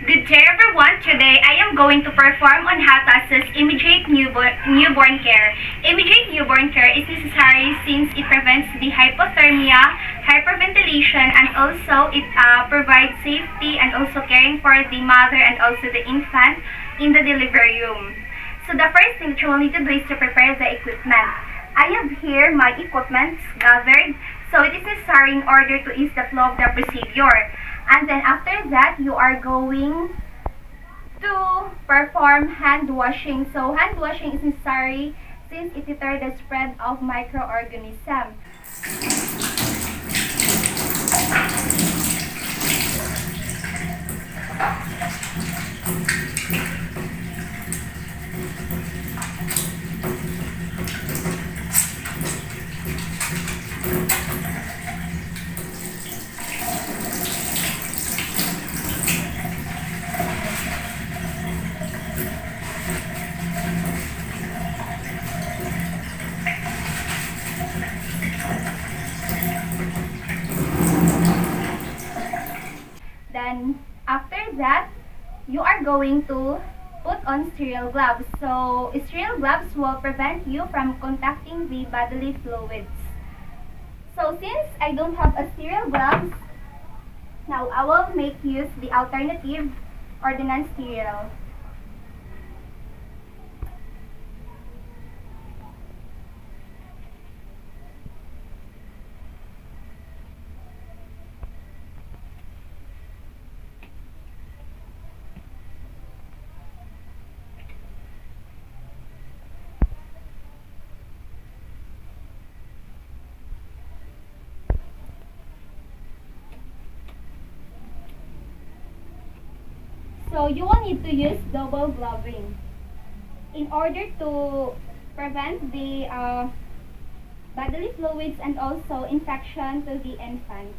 Good day everyone. Today I am going to perform on how to assess immediate newborn care. Immediate newborn care is necessary since it prevents the hypothermia, hyperventilation, and also it provides safety and also caring for the mother and also the infant in the delivery room. So the first thing that you will need to do is to prepare the equipment. I have here my equipment gathered, so it is necessary in order to ease the flow of the procedure. And then after that, you are going to perform hand washing. So hand washing is necessary since it deters the spread of microorganisms. Then after that, you are going to put on sterile gloves. So sterile gloves will prevent you from contacting the bodily fluids. So since I don't have a sterile gloves, now I will make use the alternative or the non-sterile. So you will need to use double gloving in order to prevent the bodily fluids and also infection to the infant.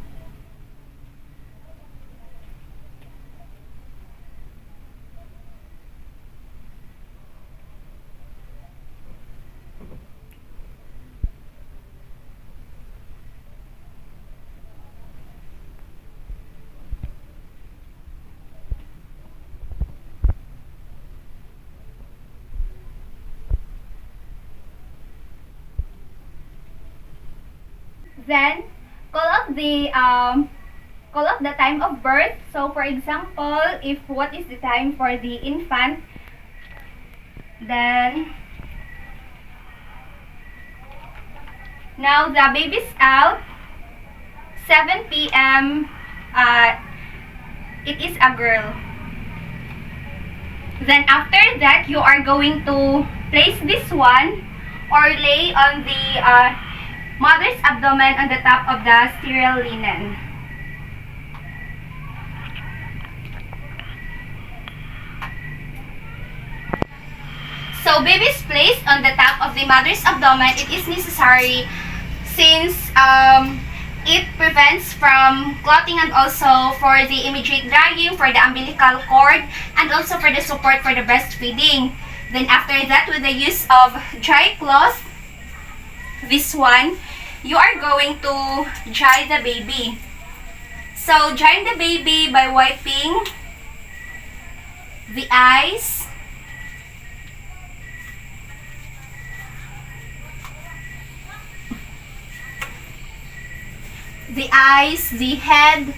Then call off the time of birth. So for example, if what is the time for the infant, then now the baby's out 7 p.m. It is a girl. Then after that, you are going to place this one or lay on the mother's abdomen on the top of the sterile linen. So baby is placed on the top of the mother's abdomen. It is necessary since it prevents from clotting and also for the immediate drying, for the umbilical cord, and also for the support for the breastfeeding. Then after that, with the use of dry cloth, this one, you are going to dry the baby. So drying the baby by wiping the eyes, the head,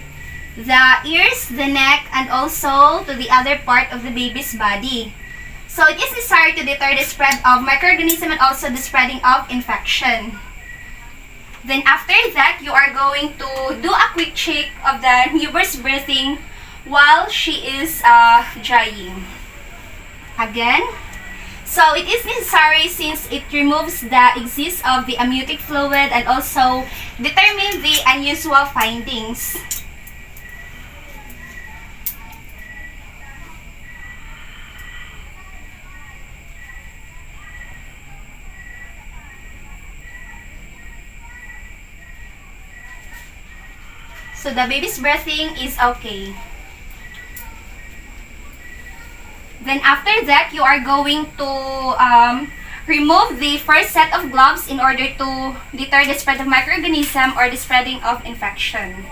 the ears, the neck, and also to the other part of the baby's body. So it is necessary to deter the spread of microorganisms and also the spreading of infection. Then after that, you are going to do a quick check of the newborn's breathing while she is drying. Again, so it is necessary since it removes the excess of the amniotic fluid and also determine the unusual findings. So the baby's breathing is okay. Then after that, you are going to remove the first set of gloves in order to deter the spread of microorganism or the spreading of infection.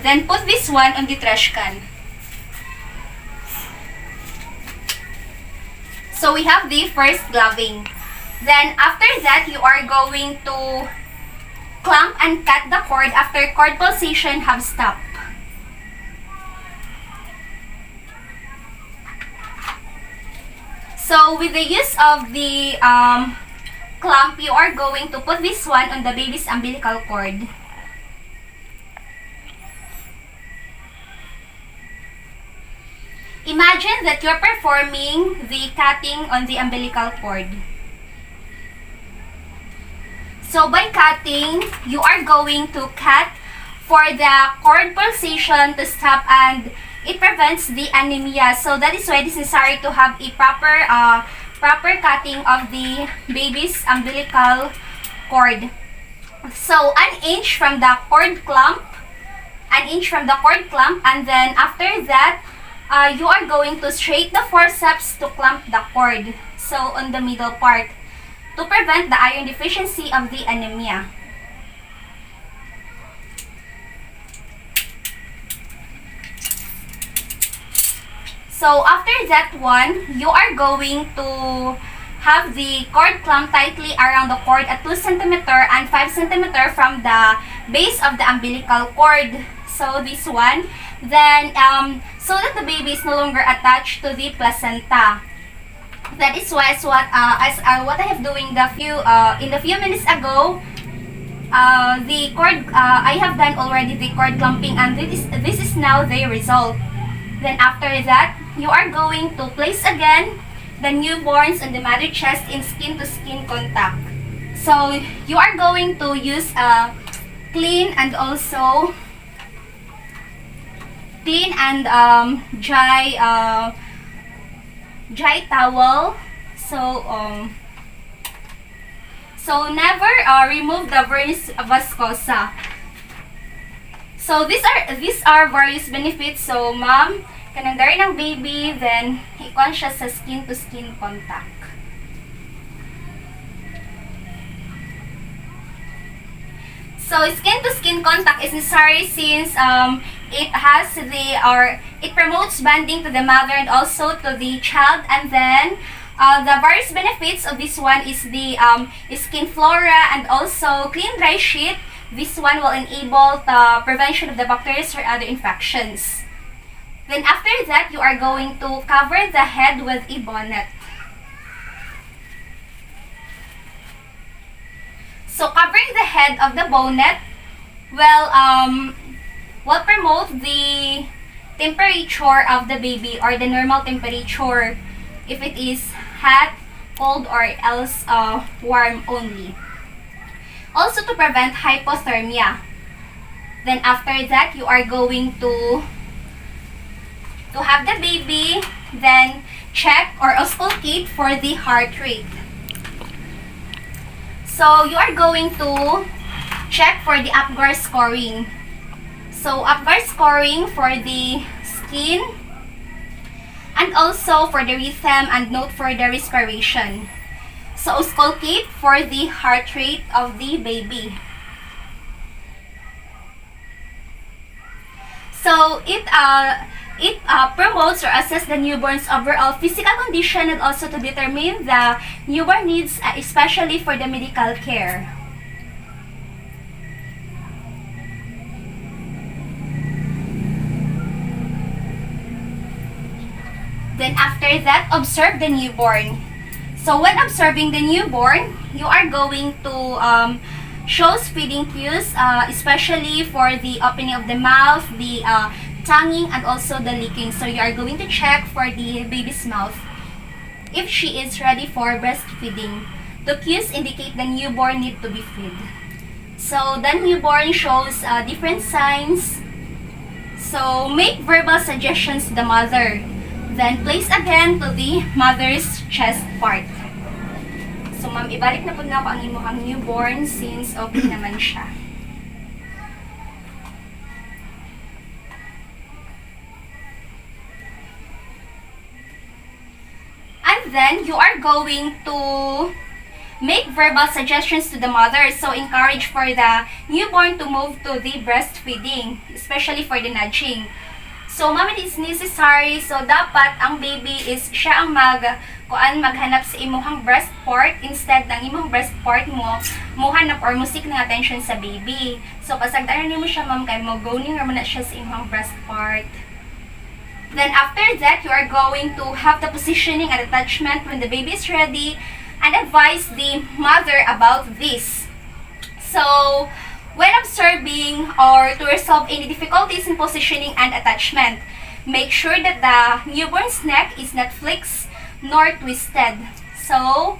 Then put this one on the trash can. So we have the first gloving. Then after that, you are going to clamp and cut the cord after cord pulsation have stopped. So with the use of the clamp, you are going to put this one on the baby's umbilical cord. Imagine that you're performing the cutting on the umbilical cord. So by cutting, you are going to cut for the cord pulsation to stop, and it prevents the anemia. So that is why it is necessary to have a proper cutting of the baby's umbilical cord. So an inch from the cord clamp, and then after that, you are going to straight the forceps to clamp the cord. So on the middle part, to prevent the iron deficiency of the anemia. So after that one, you are going to have the cord clamped tightly around the cord at 2 cm and 5 cm from the base of the umbilical cord. So this one, then so that the baby is no longer attached to the placenta. That is why what I have doing in the few minutes ago. The cord I have done already the cord clamping, and this is now the result. Then after that, you are going to place again the newborns on the mother chest in skin-to-skin contact. So you are going to use a clean and dry towel. So never remove the vernis viscosa. So these are various benefits. So ma'am, kanang dari ng baby, then ikon siya sa skin-to-skin contact. So skin-to-skin contact is necessary since it promotes bonding to the mother and also to the child. And then the various benefits of this one is the skin flora and also clean dry sheet. This one will enable the prevention of the bacteria or other infections. Then after that, you are going to cover the head with a bonnet. So covering the head of the bonnet will promote the temperature of the baby, or the normal temperature, if it is hot, cold, or else warm only. Also to prevent hypothermia. Then after that, you are going to have the baby then check or auscultate for the heart rate. So you are going to check for the Apgar scoring. So Apgar scoring for the skin and also for the rhythm, and note for the respiration. So auscultate for the heart rate of the baby. So it promotes or assess the newborn's overall physical condition, and also to determine the newborn needs, especially for the medical care. Then after that, observe the newborn. So when observing the newborn, you are going to shows feeding cues, especially for the opening of the mouth, the tonguing, and also the licking. So you are going to check for the baby's mouth if she is ready for breastfeeding. The cues indicate the newborn need to be fed. So the newborn shows different signs. So make verbal suggestions to the mother. Then place again to the mother's chest part. So ma'am, ibalik na po na ako ang imuhang newborn since okay naman siya. And then you are going to Make verbal suggestions to the mother. So, encourage for the newborn to move to the breastfeeding, especially for the nudging. So, ma'am, it is necessary. So, dapat ang baby is siya ang maghanap sa imuhang breast part instead ng imong breast part mo hanap or musik ng attention sa baby. So, pasagdaran niyo mo siya, ma'am, kay mo going naman na siya sa imong breast part. Then, after that, you are going to have the positioning and attachment when the baby is ready and advise the mother about this. So, when observing or to resolve any difficulties in positioning and attachment, make sure that the newborn's neck is not flexed nor twisted. So,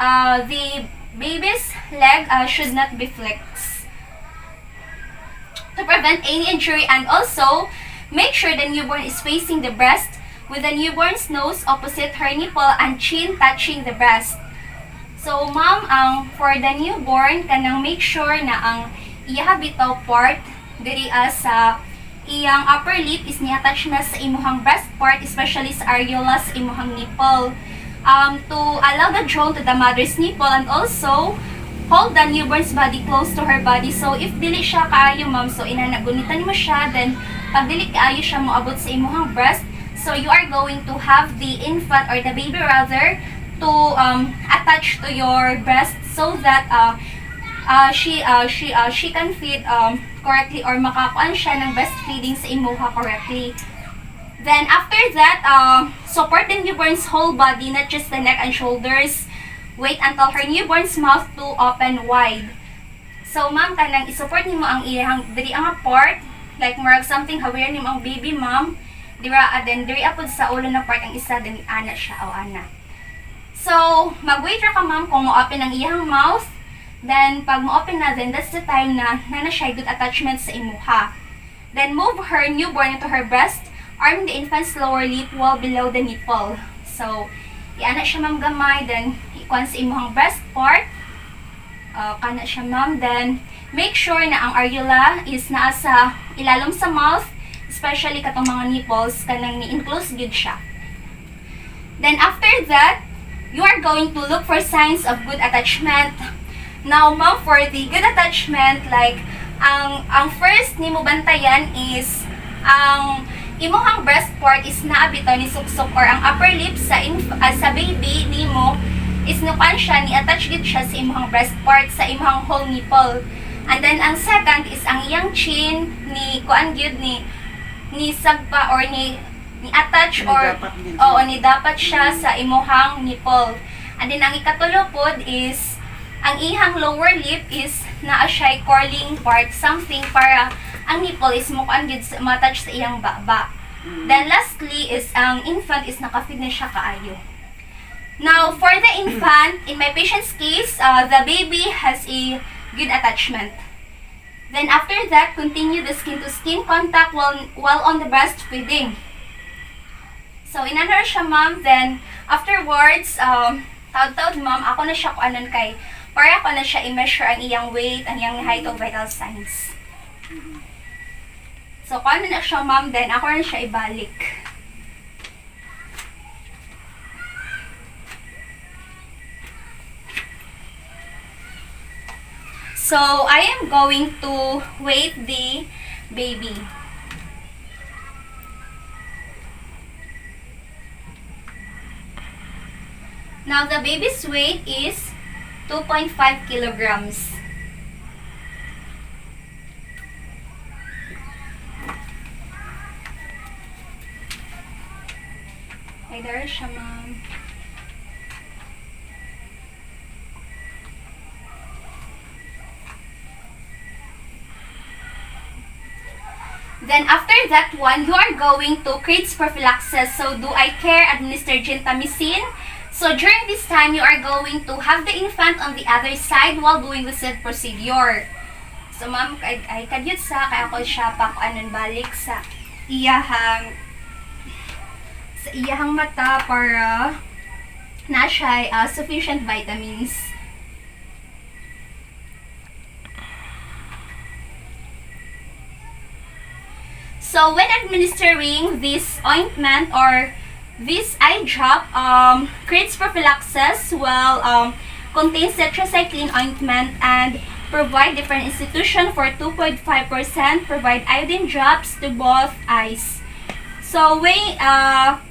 the baby's leg should not be flexed to prevent any injury, and also make sure the newborn is facing the breast with the newborn's nose opposite her nipple and chin touching the breast. So, ma'am, for the newborn, kanang make sure na ang iyang bitaw part diri sa iyang upper lip is ni-attach na sa imuhang breast part, especially sa areola sa imuhang nipple. To allow the drone to the mother's nipple, and also hold the newborn's body close to her body. So, if dili siya kaayo, ma'am, so inanagunitan mo siya, then pag dili kaayo siya moabot sa imuhang breast, so you are going to have the infant or the baby rather to attach to your breast so that she can feed correctly or makakuan siya ng breastfeeding sa imuha correctly. Then after that, support the newborn's whole body, not just the neck and shoulders. Wait until her newborn's mouth to open wide. So, ma'am, kanang isupport nimo ang iyang diri ang part, like murag something hawir nimo ang baby, ma'am. Then diri apod sa ulo na part ang isa, then ana siya o ana. So, mag-wait ra ka, ma'am, kung mo-open ang iyang mouth. Then, pag mo-open na, then that's the time na siya good attachment sa imuha. Then, move her newborn into her breast, arming the infant's lower lip well below the nipple. So, iana siya, ma'am, gamay. Then, ikuan sa imuhang breast part. Kana siya, ma'am. Then, make sure na ang areola is naa sa ilalom sa mouth, especially katong mga nipples, kanang ni-enclose good siya. Then, after that, you are going to look for signs of good attachment. Now, ma'am, for the good attachment, like, ang first nimo bantayan is, ang imuhang breast part is naabito ni suksok or ang upper lip sa baby nimo is nukan siya, ni-attach gid siya sa imuhang breast part, sa imuhang whole nipple. And then, ang second is ang iyang chin, ni kuan gyud ni sagpa or ni-attach or ni dapat siya sa imuhang nipple. And then, ang ikatulo pod is ang ihang lower lip is naa siya curling part, something para ang nipple is mukuan gid ma-attach sa iyang baba. Then lastly is ang infant is nakafeed na siya kaayo. Now, for the infant, in my patient's case, the baby has a good attachment. Then after that, continue the skin-to-skin contact while on the breastfeeding. So, inanor siya, ma'am. Then, afterwards, taod-taod, ma'am, ako na siya kuanan kay, para ako na siya i-measure ang iyang weight, ang iyang height of vital signs. So, kuanan na siya, ma'am. Then, ako na siya ibalik. So, I am going to weight the baby. Now, the baby's weight is 2.5 kilograms. Ay, there siya, ma'am. Then, after that one, you are going to CRIDS prophylaxis. So, do I care administer gentamicin? So, during this time, you are going to have the infant on the other side while doing the said procedure. So, ma'am, ay kadyot sa, kaya ko siya pakuanan balik sa iyahang mata para na siya sufficient vitamins. So, when administering this ointment or this eye drop, CRIDS prophylaxis will contains tetracycline ointment, and provide different institution for 2.5%, provide iodine drops to both eyes. So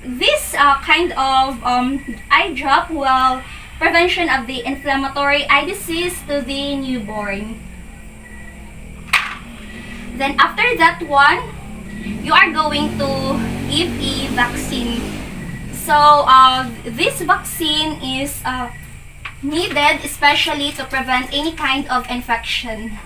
this kind of eye drop will prevention of the inflammatory eye disease to the newborn. Then after that one, you are going to give a vaccine. So this vaccine is needed especially to prevent any kind of infection.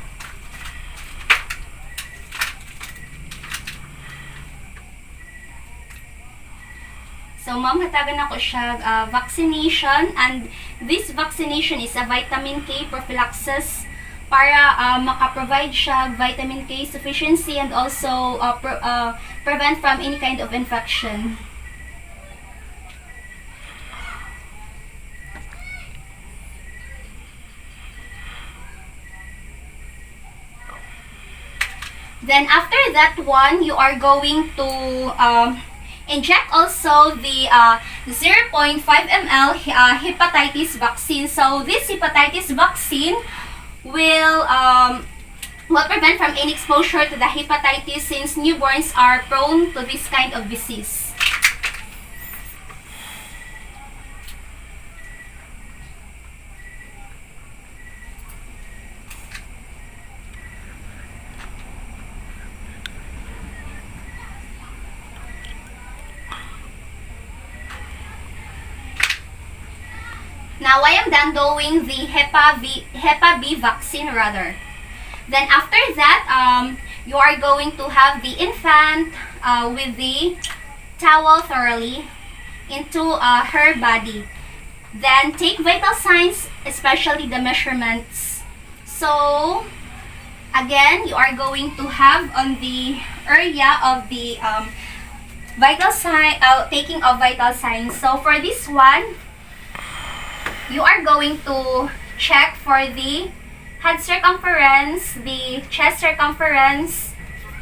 So, ma'am, hatagan ako siya vaccination, and this vaccination is a vitamin K prophylaxis para makaprovide siya vitamin K sufficiency and also prevent from any kind of infection. Then, after that one, you are going to inject also the 0.5 ml hepatitis vaccine. So this hepatitis vaccine will prevent from any exposure to the hepatitis, since newborns are prone to this kind of disease. Now, I am done doing the Hepa B vaccine rather. Then after that, you are going to have the infant with the towel thoroughly into her body. Then take vital signs, especially the measurements. So, again, you are going to have on the area of the vital sign, taking of vital signs. So for this one, you are going to check for the head circumference, the chest circumference,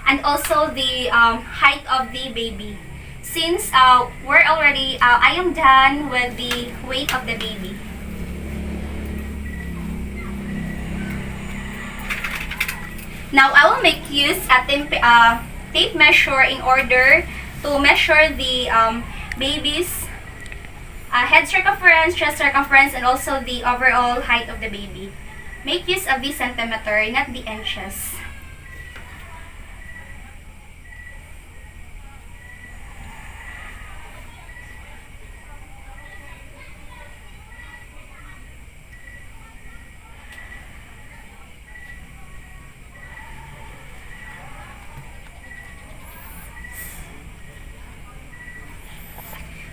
and also the height of the baby. Since we're already, I am done with the weight of the baby. Now, I will make use a tape measure in order to measure the baby's head circumference, chest circumference, and also the overall height of the baby. Make use of the centimeter, not the inches.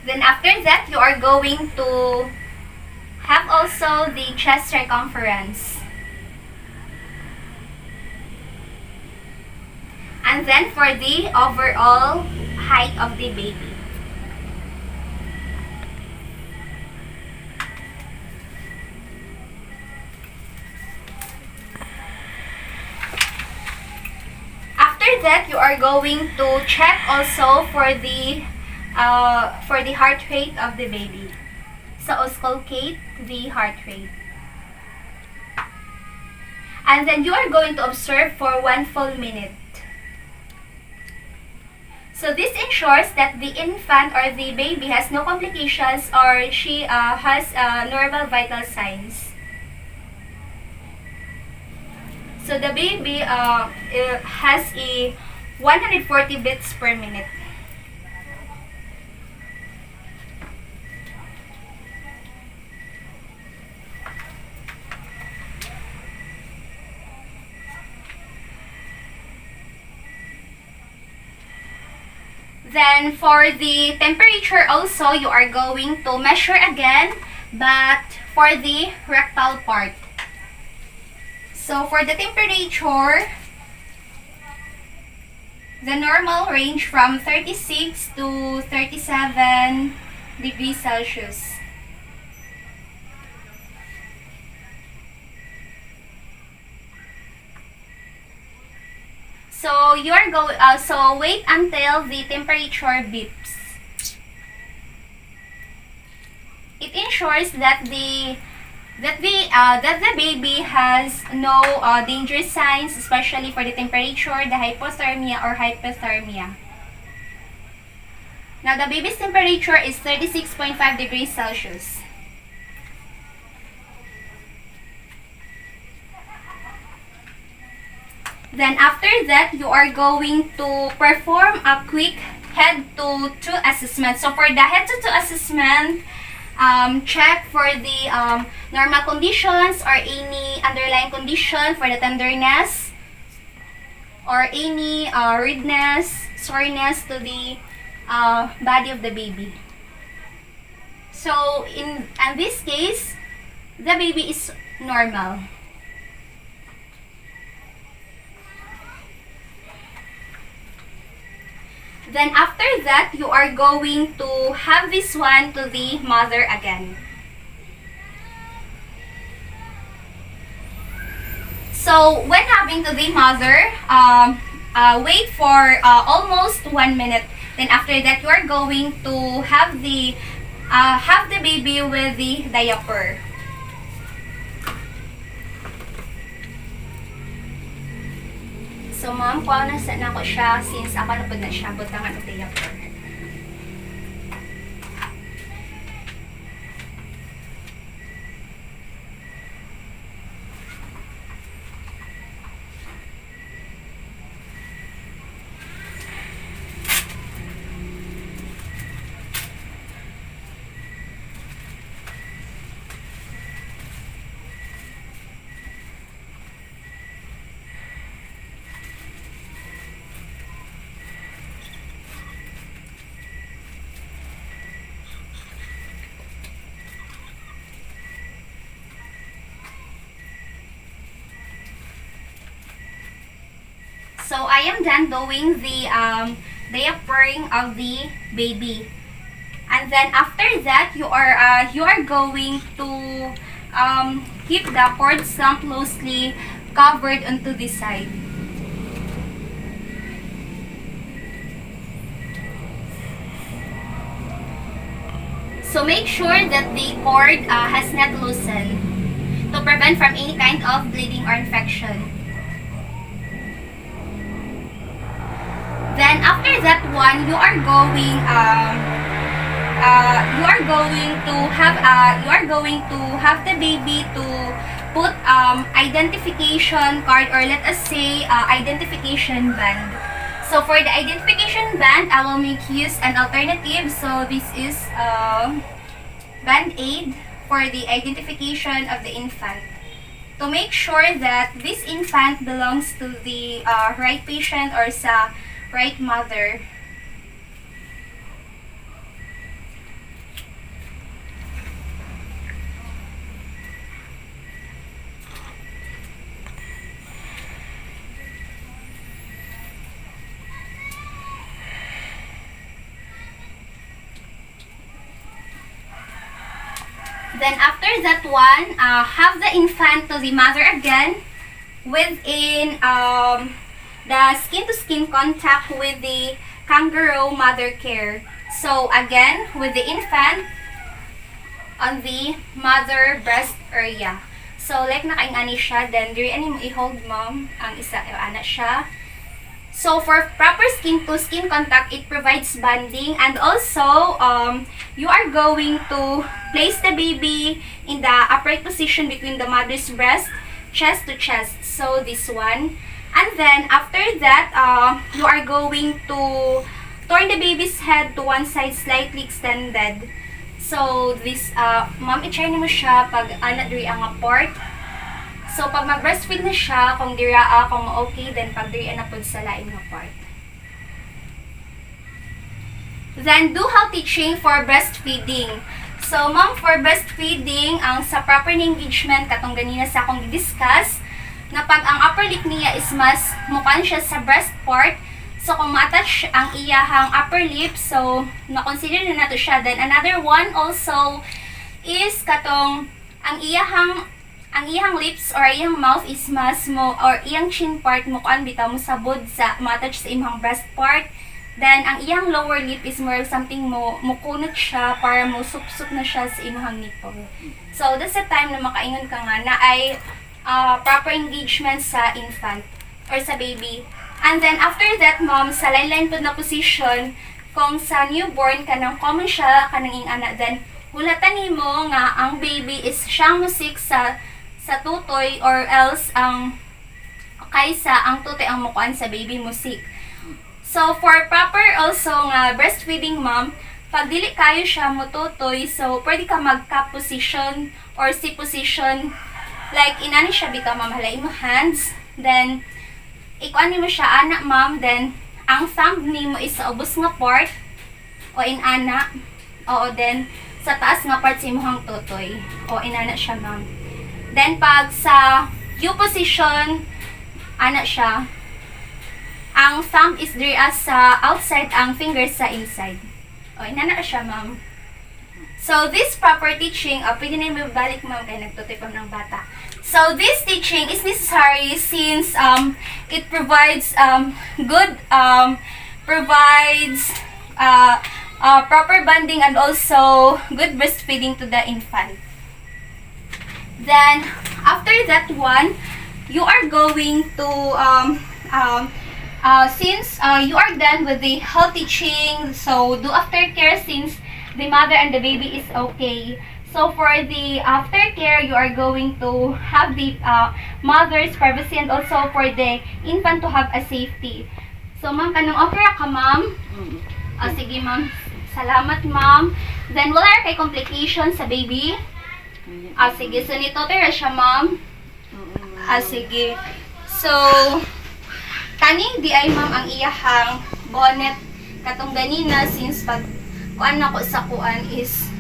Then after that, you are going to have also the chest circumference. And then for the overall height of the baby. After that, you are going to check also for the heart rate of the baby. So, auscultate the heart rate. And then you are going to observe for 1 full minute. So, this ensures that the infant or the baby has no complications, or she has normal vital signs. So, the baby has a 140 beats per minute. Then, for the temperature also, you are going to measure again, but for the rectal part. So, for the temperature, the normal range from 36 to 37 degrees Celsius. So you are so wait until the temperature beeps. It ensures that the that the baby has no dangerous signs, especially for the temperature, the hypothermia or hypothermia. Now, the baby's temperature is 36.5 degrees Celsius. Then after that, you are going to perform a quick head-to-toe assessment. So for the head-to-toe assessment, check for the normal conditions or any underlying condition for the tenderness or any redness, soreness to the body of the baby. So in this case, the baby is normal. Then after that, you are going to have this one to the mother again. So when having to the mother, wait for almost 1 minute. Then after that, you are going to have the baby with the diaper. So, ma'am, kuha na ko siya since ako na po na siya. Butangan o diaper. So, I am done doing the diapering of the baby. And then, after that, you are going to keep the cord stump closely covered onto the side. So, make sure that the cord has not loosened to prevent from any kind of bleeding or infection. Then after that one, you are going to have the baby to put identification card, or let us say identification band. So for the identification band, I will make use an alternative. So this is band-aid for the identification of the infant, to make sure that this infant belongs to the right patient or sa right mother. Then after that one, have the infant to the mother again within the skin-to-skin contact with the kangaroo mother care. So again, with the infant on the mother breast area. So like nakaingani siya, then diri ani mo i-hold mom ang isa ana siya. So for proper skin-to-skin contact, it provides bonding, and also you are going to place the baby in the upright position between the mother's breast, chest to chest. So this one. And then, after that, you are going to turn the baby's head to one side slightly extended. So, this, ma'am, i-try mo siya pag diri ang part. So, pag mag-breastfeed na siya, kung dira kung okay, then pag diri na po sa laing nga part. Then, do how teaching for breastfeeding. So, ma'am, for breastfeeding, ang sa proper engagement, katong ganina sa akong i-discuss, na pag ang upper lip niya is mas mukan siya sa breast part, so kung ma-attach ang iyahang upper lip, so na-consider na nato siya. Then another one also is katong ang iyahang lips or iyang mouth is mas mo, or iyang chin part mukan bitaw mo sabod sa ma-attach sa imong breast part. Then, ang iyang lower lip is more something mukunot siya para mo sup-sup na siya sa imong nipple. So, that's the time na makaingon ka nga na ay proper engagement sa infant or sa baby. And then, after that, mom, sa line-line po na position, kung sa newborn, kanang common siya, kanang ing anak, then, hulatan nimo nga ang baby is siyang musik sa tutoy or else kaysa ang tutoy ang mukuan sa baby musik. So, for proper also nga breastfeeding mom, pag dili kayo siya mututoy, so pwede ka mag-cup position or C position. Like, inani siya bika ma'am, halay mo hands. Then, ikuan mo siya anak ma'am. Then, ang thumb ni mo is sa ubos nga part o inana. Oo, then, sa taas nga part sa imuhang tutoy. O inana siya ma'am. Then, pag sa U position, anak siya. Ang thumb is there as sa outside, ang fingers sa inside. O, inana siya, ma'am. So, this proper teaching, pwede na yung balik, ma'am, kaya nagtutipam ng bata. So, this teaching is necessary since it provides proper bonding and also good breastfeeding to the infant. Then, after that one, you are going to since you are done with the health teaching, so do aftercare since the mother and the baby is okay. So for the aftercare, you are going to have the mother's privacy and also for the infant to have a safety. So ma'am, kanang okay ka ma'am? Sige ma'am. Salamat ma'am. Then wala kay complications sa baby? Sige. So nito tira siya ma'am? Sige. So, kaning di ay ma'am ang iyahang bonnet katong ganina since pag kuan na ko sa kuan is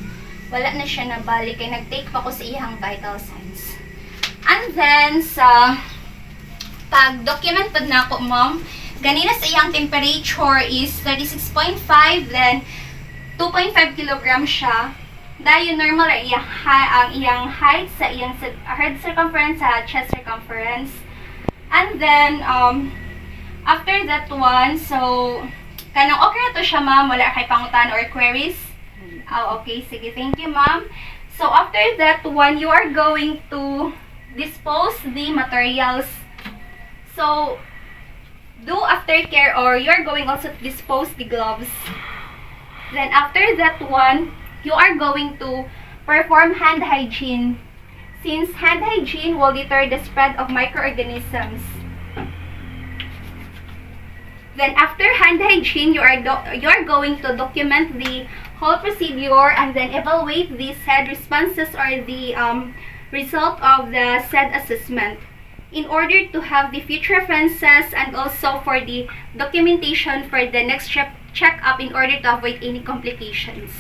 wala na siya nabalik kay nag-take pa ko sa iyahang vital signs. And then sa pag document pud na ko ma'am, ganina sa iyang temperature is 36.5, then 2.5 kg siya. Dahil normal ang iyang height sa iyang head circumference sa chest circumference. And then after that one, so, kanang okay na to siya, ma'am. Wala kay pangutan or queries? Okay. Sige. Thank you, ma'am. So, after that one, you are going to dispose the materials. So, do aftercare or you are going also to dispose the gloves. Then, after that one, you are going to perform hand hygiene. Since hand hygiene will deter the spread of microorganisms. Then after hand hygiene, you are going to document the whole procedure and then evaluate the said responses or the result of the said assessment in order to have the future references and also for the documentation for the next check-up in order to avoid any complications.